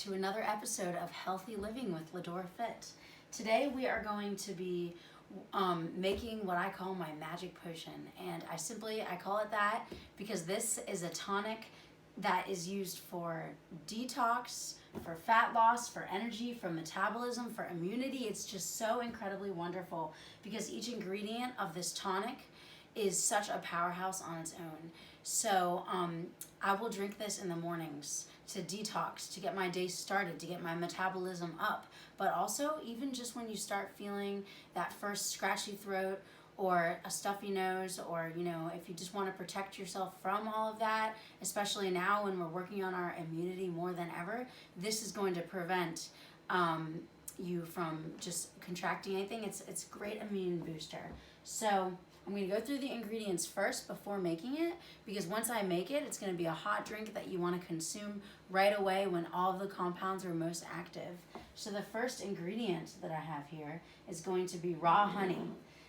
to another episode of Healthy Living with Ladora Fit. Today we are going to be making what I call my magic potion, and I call it that because this is a tonic that is used for detox, for fat loss, for energy, for metabolism, for immunity. It's just so incredibly wonderful because each ingredient of this tonic is such a powerhouse on its own. So I will drink this in the mornings to detox, to get my day started, to get my metabolism up. But also, even just when you start feeling that first scratchy throat or a stuffy nose, or if you just want to protect yourself from all of that, especially now when we're working on our immunity more than ever, this is going to prevent you from just contracting anything. It's a great immune booster. So I'm going to go through the ingredients first before making it, because once I make it, it's going to be a hot drink that you want to consume right away when all of the compounds are most active. So the first ingredient that I have here is going to be raw honey.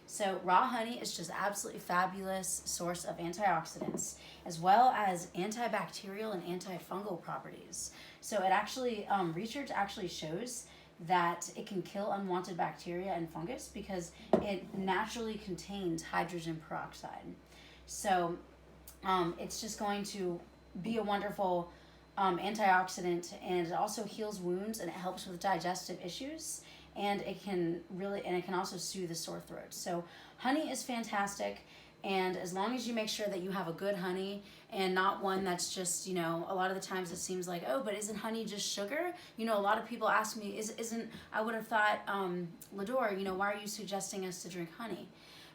So raw honey is just absolutely fabulous source of antioxidants, as well as antibacterial and antifungal properties. So it actually, research actually shows that it can kill unwanted bacteria and fungus because it naturally contains hydrogen peroxide. So it's just going to be a wonderful antioxidant, and it also heals wounds, and it helps with digestive issues, and it can also soothe the sore throat. So honey is fantastic. And as long as you make sure that you have a good honey and not one that's just, a lot of the times it seems like, oh, but isn't honey just sugar? A lot of people ask me, I would have thought, Ladora, why are you suggesting us to drink honey?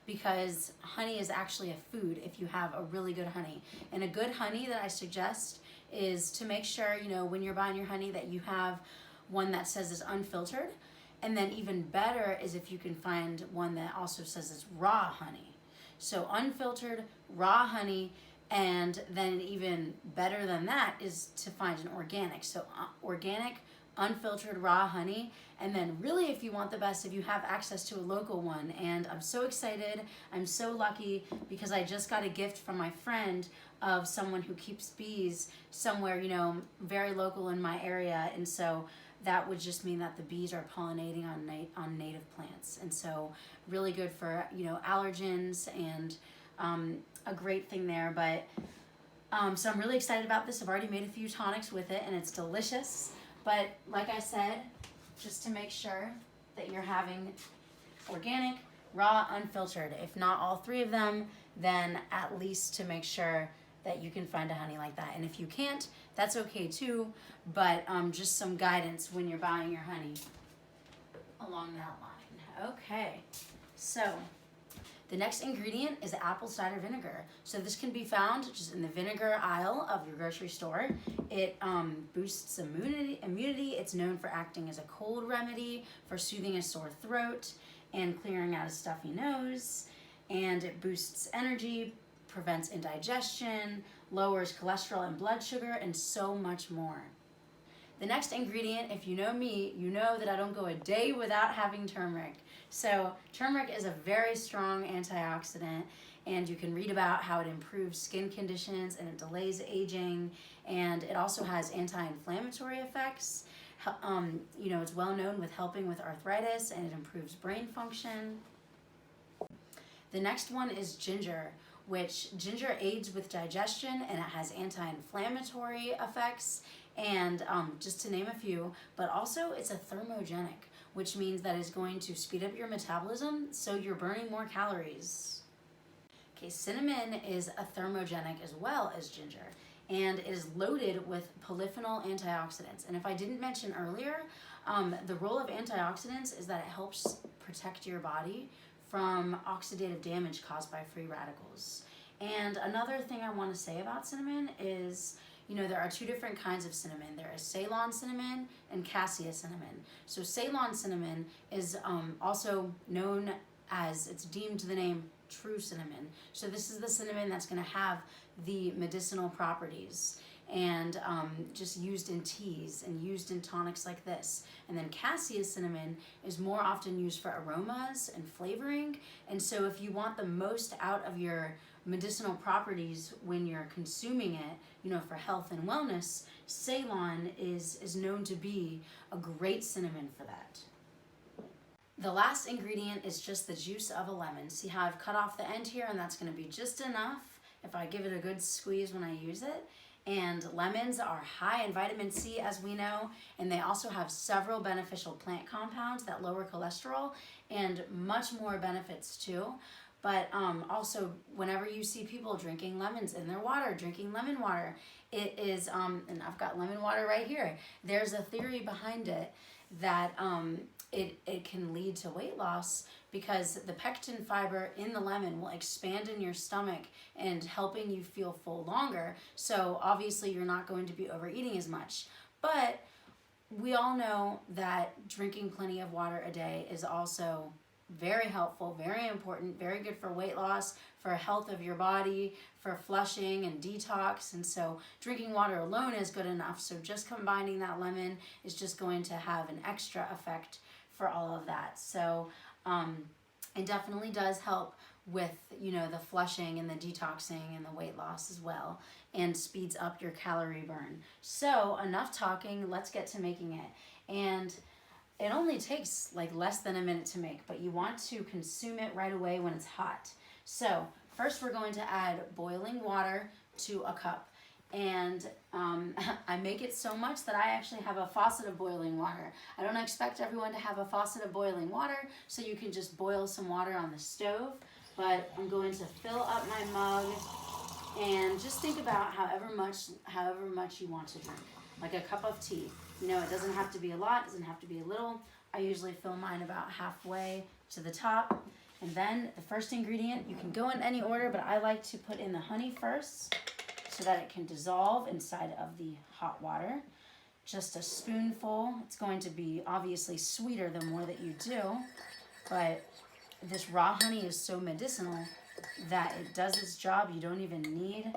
Because honey is actually a food if you have a really good honey. And a good honey that I suggest is to make sure, when you're buying your honey, that you have one that says it's unfiltered. And then even better is if you can find one that also says it's raw honey. So unfiltered, raw honey, and then even better than that is to find an organic. So organic, unfiltered, raw honey. And then really, if you want the best, if you have access to a local one. And I'm so excited. I'm so lucky because I just got a gift from my friend of someone who keeps bees somewhere, very local in my area. And so that would just mean that the bees are pollinating on native plants. And so really good for, allergens, and a great thing there. But so I'm really excited about this. I've already made a few tonics with it, and it's delicious. But like I said, just to make sure that you're having organic, raw, unfiltered. If not all three of them, then at least to make sure that you can find a honey like that. And if you can't, that's okay too, but just some guidance when you're buying your honey along that line. Okay, so the next ingredient is apple cider vinegar. So this can be found just in the vinegar aisle of your grocery store. It boosts immunity. It's known for acting as a cold remedy, for soothing a sore throat and clearing out a stuffy nose. And it boosts energy, prevents indigestion, lowers cholesterol and blood sugar, and so much more. The next ingredient, if you know me, you know that I don't go a day without having turmeric. So turmeric is a very strong antioxidant, and you can read about how it improves skin conditions and it delays aging, and it also has anti-inflammatory effects. It's well known with helping with arthritis, and it improves brain function. The next one is ginger, which ginger aids with digestion, and it has anti-inflammatory effects, and just to name a few, but also it's a thermogenic, which means that it's going to speed up your metabolism, so you're burning more calories. Okay, cinnamon is a thermogenic as well as ginger, and it is loaded with polyphenol antioxidants. And if I didn't mention earlier, the role of antioxidants is that it helps protect your body from oxidative damage caused by free radicals. And another thing I want to say about cinnamon is, there are two different kinds of cinnamon. There is Ceylon cinnamon and cassia cinnamon. So Ceylon cinnamon is also known as, it's deemed to the name true cinnamon. So this is the cinnamon that's going to have the medicinal properties, and just used in teas and used in tonics like this. And then cassia cinnamon is more often used for aromas and flavoring. And so if you want the most out of your medicinal properties when you're consuming it, you know, for health and wellness, Ceylon is known to be a great cinnamon for that. The last ingredient is just the juice of a lemon. See how I've cut off the end here, and that's going to be just enough if I give it a good squeeze when I use it. And lemons are high in vitamin C, as we know, and they also have several beneficial plant compounds that lower cholesterol and much more benefits too. But also, whenever you see people drinking lemons in their water, drinking lemon water, it is, and I've got lemon water right here, there's a theory behind it that it can lead to weight loss because the pectin fiber in the lemon will expand in your stomach and helping you feel full longer. So obviously you're not going to be overeating as much. But we all know that drinking plenty of water a day is also very helpful, very important, very good for weight loss, for health of your body, for flushing and detox. And so drinking water alone is good enough. So just combining that lemon is just going to have an extra effect for all of that. So it definitely does help with, you know, the flushing and the detoxing and the weight loss as well, and speeds up your calorie burn. So enough talking, let's get to making it. And it only takes like less than a minute to make, but you want to consume it right away when it's hot. So first we're going to add boiling water to a cup. And I make it so much that I actually have a faucet of boiling water. I don't expect everyone to have a faucet of boiling water, so you can just boil some water on the stove. But I'm going to fill up my mug, and just think about however much you want to drink, like a cup of tea. You know, it doesn't have to be a lot, it doesn't have to be a little. I usually fill mine about halfway to the top. And then the first ingredient, you can go in any order, but I like to put in the honey first, so that it can dissolve inside of the hot water. Just a spoonful. It's going to be obviously sweeter the more that you do, but this raw honey is so medicinal that it does its job. You don't even need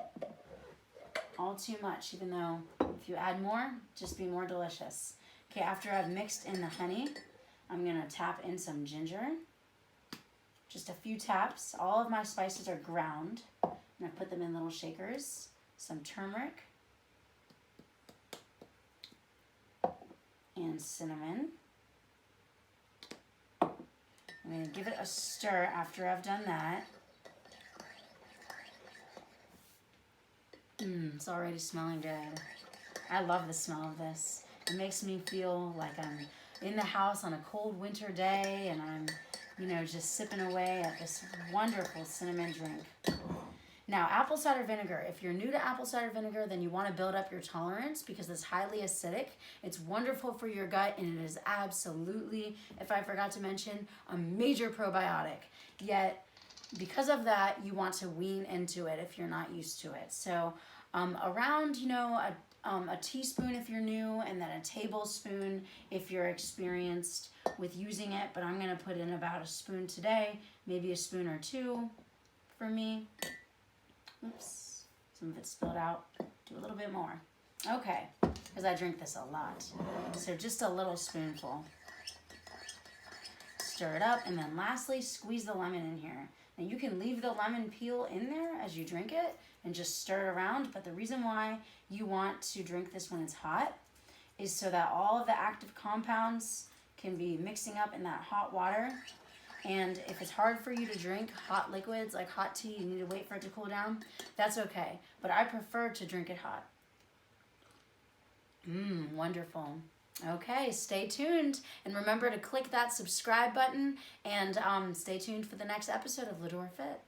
all too much, even though if you add more, just be more delicious. Okay, after I've mixed in the honey, I'm gonna tap in some ginger. Just a few taps. All of my spices are ground, and I put them in little shakers. Some turmeric and cinnamon. I'm going to give it a stir after I've done that. It's already smelling good. I love the smell of this. It makes me feel like I'm in the house on a cold winter day and I'm, you know, just sipping away at this wonderful cinnamon drink. Now, apple cider vinegar. If you're new to apple cider vinegar, then you want to build up your tolerance because it's highly acidic. It's wonderful for your gut, and it is absolutely, if I forgot to mention, a major probiotic. Yet, because of that, you want to wean into it if you're not used to it. So, around, you know, a teaspoon if you're new, and then a tablespoon if you're experienced with using it. But I'm going to put in about a spoon today, maybe a spoon or two for me. Oops, some of it spilled out. Do a little bit more. Okay, because I drink this a lot. So just a little spoonful. Stir it up, and then lastly, squeeze the lemon in here. Now you can leave the lemon peel in there as you drink it and just stir it around, but the reason why you want to drink this when it's hot is so that all of the active compounds can be mixing up in that hot water. And if it's hard for you to drink hot liquids like hot tea, you need to wait for it to cool down, that's okay. But I prefer to drink it hot. Wonderful. Okay, stay tuned. And remember to click that subscribe button and stay tuned for the next episode of Lador Fit.